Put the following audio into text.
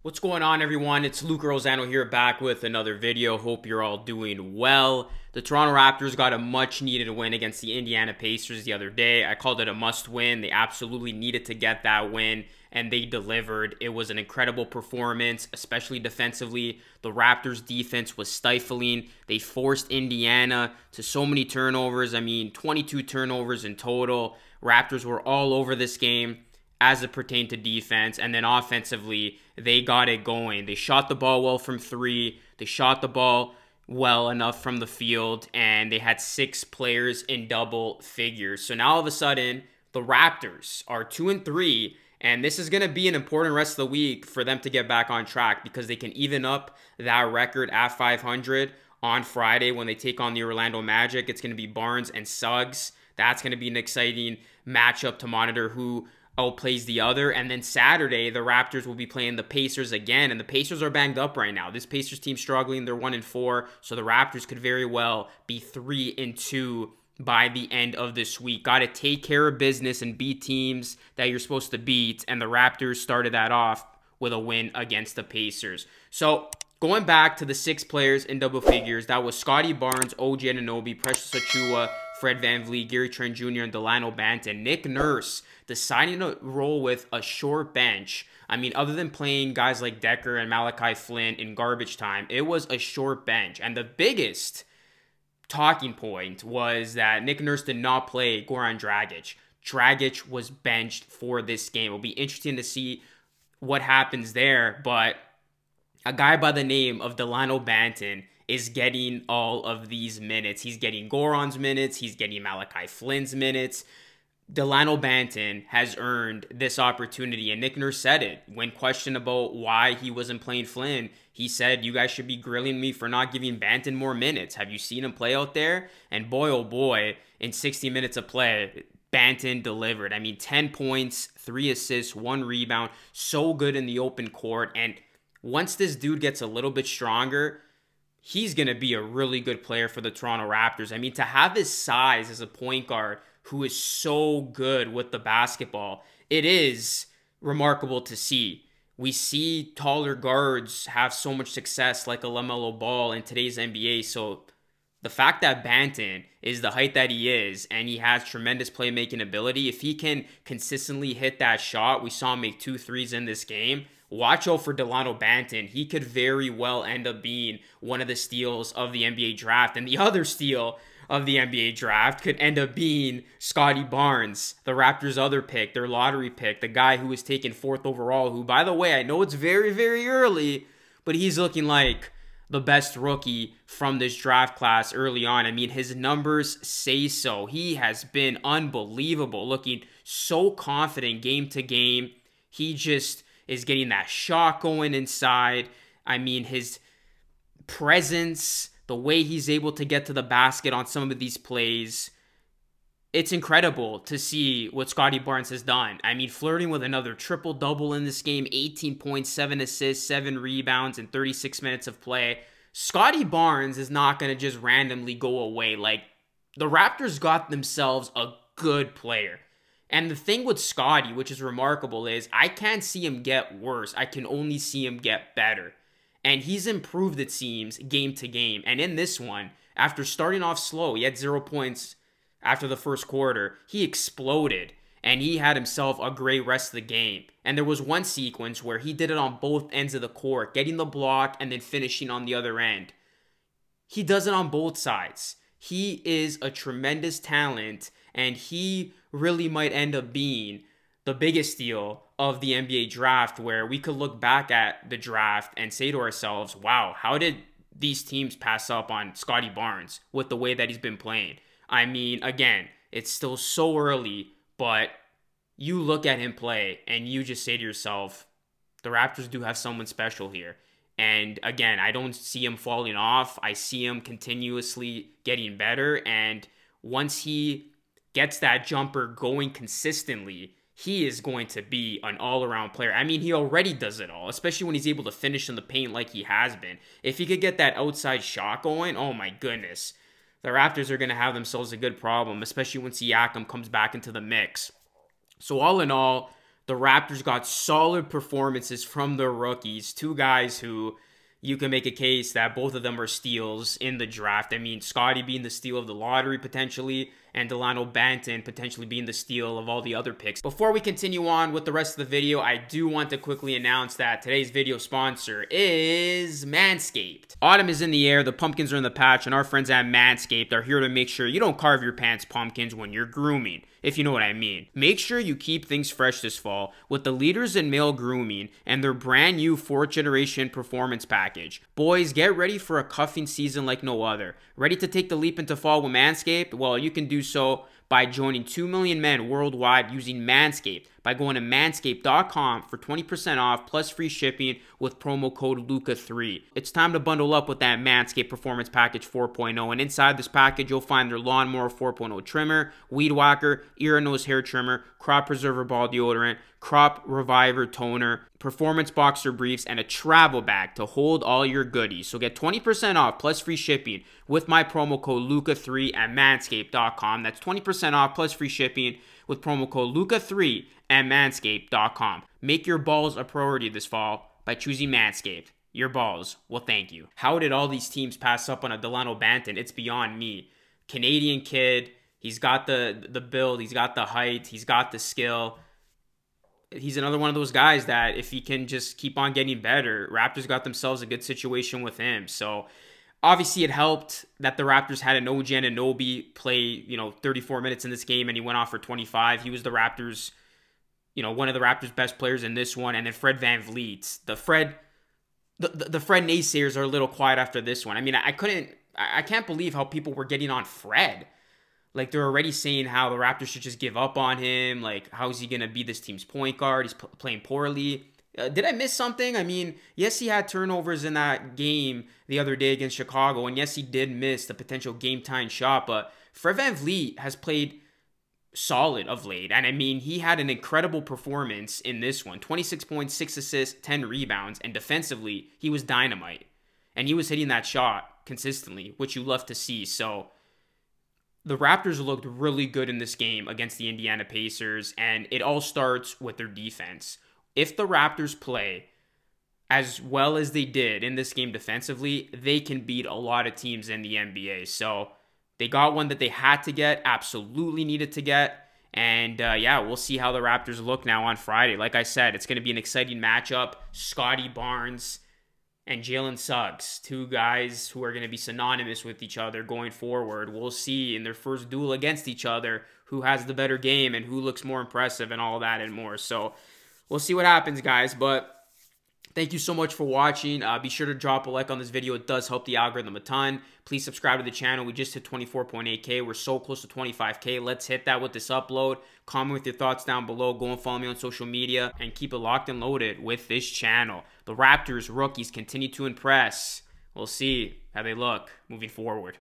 What's going on, everyone? It's Luke Rosano here, back with another video. Hope you're all doing well. The Toronto Raptors got a much-needed win against the Indiana Pacers the other day. I called it a must-win. They absolutely needed to get that win, and they delivered. It was an incredible performance, especially defensively. The Raptors' defense was stifling. They forced Indiana to so many turnovers. 22 turnovers in total. Raptors were all over this game as it pertained to defense, and then offensively, they got it going. They shot the ball well from three. They shot the ball well enough from the field, and they had 6 players in double figures. So now all of a sudden, the Raptors are 2-3, and this is going to be an important rest of the week for them to get back on track because they can even up that record at 500 on Friday when they take on the Orlando Magic. It's going to be Barnes and Suggs. That's going to be an exciting matchup to monitor who outplays the other. And then Saturday, the Raptors will be playing the Pacers again, and the Pacers are banged up right now. This Pacers team struggling. They're 1-4, so the Raptors could very well be 3-2 by the end of this week. Got to take care of business and beat teams that you're supposed to beat, and the Raptors started that off with a win against the Pacers. So going back to the 6 players in double figures, that was Scotty Barnes, OG Anunoby, Precious Achiuwa, Fred VanVleet, Gary Trent Jr., and Delano Banton. Nick Nurse deciding to roll with a short bench. Other than playing guys like Decker and Malachi Flynn in garbage time, it was a short bench. And the biggest talking point was that Nick Nurse did not play Goran Dragic. Dragic was benched for this game. It'll be interesting to see what happens there, but a guy by the name of Delano Banton is getting all of these minutes. He's getting Goran's minutes. He's getting Malachi Flynn's minutes. Delano Banton has earned this opportunity, and Nick Nurse said it when questioned about why he wasn't playing Flynn. He said, "You guys should be grilling me for not giving Banton more minutes. Have you seen him play out there?" And boy, oh boy, in 60 minutes of play, Banton delivered. 10 points, 3 assists, 1 rebound. So good in the open court. And once this dude gets a little bit stronger, he's going to be a really good player for the Toronto Raptors. To have his size as a point guard who is so good with the basketball, it is remarkable to see. We see taller guards have so much success like a LaMelo Ball in today's NBA. So the fact that Banton is the height that he is and he has tremendous playmaking ability, if he can consistently hit that shot, we saw him make 2 threes in this game. Watch out for Delano Banton. He could very well end up being one of the steals of the NBA draft. And the other steal of the NBA draft could end up being Scotty Barnes, the Raptors' other pick, their lottery pick, the guy who was taken 4th overall, who, by the way, I know it's very, very early, but he's looking like the best rookie from this draft class early on. His numbers say so. He has been unbelievable, looking so confident game to game. He just is getting that shot going inside. His presence, the way he's able to get to the basket on some of these plays, it's incredible to see what Scotty Barnes has done. Flirting with another triple-double in this game, 18 points, 7 assists, 7 rebounds in 36 minutes of play. Scotty Barnes is not going to just randomly go away. The Raptors got themselves a good player. And the thing with Scotty, which is remarkable, is I can't see him get worse. I can only see him get better. And he's improved, it seems, game to game. And in this one, after starting off slow, he had 0 points after the first quarter. He exploded, and he had himself a great rest of the game. And there was one sequence where he did it on both ends of the court, getting the block and then finishing on the other end. He does it on both sides. He is a tremendous talent, and he really might end up being the biggest steal of the NBA draft, where we could look back at the draft and say to ourselves, wow, how did these teams pass up on Scotty Barnes with the way that he's been playing? Again, it's still so early, but you look at him play and you just say to yourself, the Raptors do have someone special here. And again, I don't see him falling off. I see him continuously getting better. And once he gets that jumper going consistently, he is going to be an all-around player. He already does it all, especially when he's able to finish in the paint like he has been. If he could get that outside shot going, oh my goodness. The Raptors are going to have themselves a good problem, especially when Siakam comes back into the mix. So all in all, the Raptors got solid performances from their rookies. Two guys who you can make a case that both of them are steals in the draft. I mean, Scottie being the steal of the lottery potentially, and Banton potentially being the steal of all the other picks. Before we continue on with the rest of the video, I do want to quickly announce that today's video sponsor is Manscaped. Autumn is in the air, the pumpkins are in the patch, and our friends at Manscaped are here to make sure you don't carve your pants pumpkins when you're grooming, if you know what I mean. Make sure you keep things fresh this fall with the leaders in male grooming and their brand new 4th generation performance package. Boys, get ready for a cuffing season like no other. Ready to take the leap into fall with Manscaped? Well, you can do so by joining 2 million men worldwide using Manscaped by going to manscaped.com for 20% off plus free shipping with promo code LUCA3. It's time to bundle up with that Manscaped Performance Package 4.0, and inside this package you'll find their Lawnmower 4.0 trimmer, Weed Whacker, ear and nose hair trimmer, Crop Preserver ball deodorant, Crop Reviver toner, Performance Boxer briefs, and a travel bag to hold all your goodies. So get 20% off plus free shipping with my promo code LUCA3 at manscaped.com. That's 20% off plus free shipping with promo code LUCA3 at manscaped.com. Make your balls a priority this fall by choosing Manscaped. Your balls will thank you. How did all these teams pass up on a Banton? It's beyond me. Canadian kid, he's got the build, he's got the height, he's got the skill. He's another one of those guys that if he can just keep on getting better, Raptors got themselves a good situation with him. So obviously it helped that the Raptors had an OG Anunoby play, 34 minutes in this game and he went off for 25. He was the Raptors, one of the Raptors' best players in this one. And then Fred VanVleet. The Fred naysayers are a little quiet after this one. I mean, I can't believe how people were getting on Fred. Like, they're already saying how the Raptors should just give up on him. Like, how is he going to be this team's point guard? He's playing poorly. Did I miss something? I mean, yes, he had turnovers in that game the other day against Chicago. And yes, he did miss the potential game-tying shot. But Fred VanVleet has played solid of late. And I mean, he had an incredible performance in this one. 26 points, 6 assists, 10 rebounds. And defensively, he was dynamite. And he was hitting that shot consistently, which you love to see. So the Raptors looked really good in this game against the Indiana Pacers, and it all starts with their defense. If the Raptors play as well as they did in this game defensively, they can beat a lot of teams in the NBA. So they got one that they had to get, absolutely needed to get. And yeah, we'll see how the Raptors look now on Friday. Like I said, it's going to be an exciting matchup. Scotty Barnes and Jalen Suggs, two guys who are going to be synonymous with each other going forward. We'll see in their first duel against each other who has the better game and who looks more impressive and all that and more. So we'll see what happens, guys. But thank you so much for watching. Be sure to drop a like on this video. It does help the algorithm a ton. Please subscribe to the channel. We just hit 24.8K. We're so close to 25K. Let's hit that with this upload. Comment with your thoughts down below. Go and follow me on social media. And keep it locked and loaded with this channel. The Raptors rookies continue to impress. We'll see how they look moving forward.